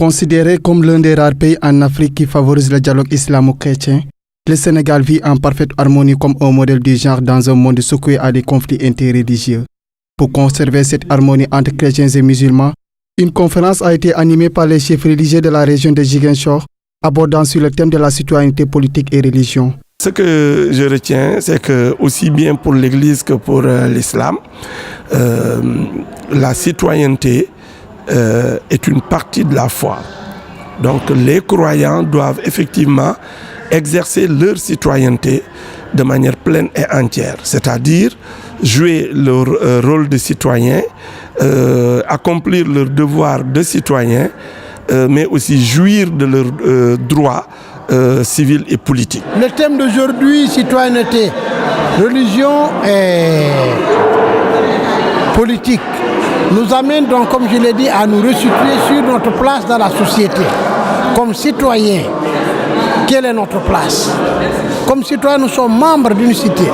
Considéré comme l'un des rares pays en Afrique qui favorise le dialogue islamo-chrétien, le Sénégal vit en parfaite harmonie comme un modèle du genre dans un monde secoué à des conflits interreligieux. Pour conserver cette harmonie entre chrétiens et musulmans, une conférence a été animée par les chefs religieux de la région de Ziguinchor, abordant sur le thème de la citoyenneté politique et religion. Ce que je retiens, c'est que aussi bien pour l'Église que pour l'islam, la citoyenneté est une partie de la foi. Donc les croyants doivent effectivement exercer leur citoyenneté de manière pleine et entière, c'est-à-dire jouer leur rôle de citoyen, accomplir leur devoir de citoyen, mais aussi jouir de leurs droits civils et politiques. Le thème d'aujourd'hui, citoyenneté, religion et politique, nous amène donc, comme je l'ai dit, à nous resituer sur notre place dans la société. Comme citoyens, quelle est notre place? Comme citoyens, nous sommes membres d'une cité.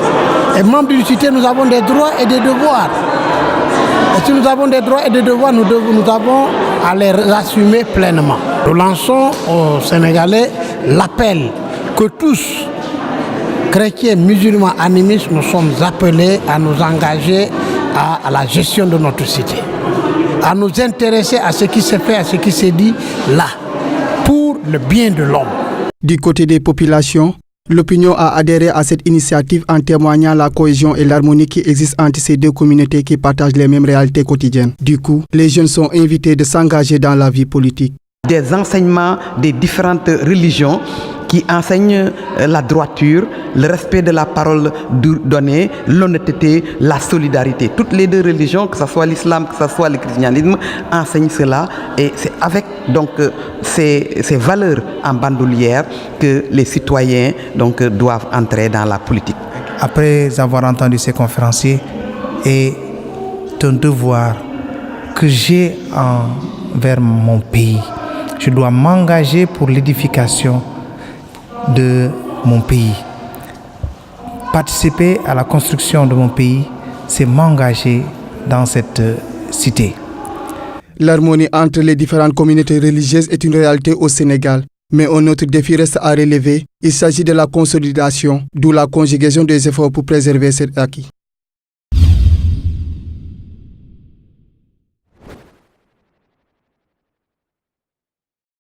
Et membres d'une cité, nous avons des droits et des devoirs. Et si nous avons des droits et des devoirs, nous avons à les assumer pleinement. Nous lançons aux Sénégalais l'appel que tous, chrétiens, musulmans, animistes, nous sommes appelés à nous engager à la gestion de notre cité, à nous intéresser à ce qui se fait, à ce qui se dit là, pour le bien de l'homme. Du côté des populations, l'opinion a adhéré à cette initiative en témoignant la cohésion et l'harmonie qui existent entre ces deux communautés qui partagent les mêmes réalités quotidiennes. Du coup, les jeunes sont invités de s'engager dans la vie politique. Des enseignements des différentes religions qui enseignent la droiture, le respect de la parole donnée, l'honnêteté, la solidarité. Toutes les deux religions, que ce soit l'islam, que ce soit le christianisme, enseignent cela. Et c'est avec donc, ces valeurs en bandoulière que les citoyens donc, doivent entrer dans la politique. Après avoir entendu ces conférenciers, et un devoir que j'ai envers mon pays, je dois m'engager pour l'édification de mon pays. Participer à la construction de mon pays, c'est m'engager dans cette cité. L'harmonie entre les différentes communautés religieuses est une réalité au Sénégal. Mais un autre défi reste à relever. Il s'agit de la consolidation, d'où la conjugaison des efforts pour préserver cet acquis.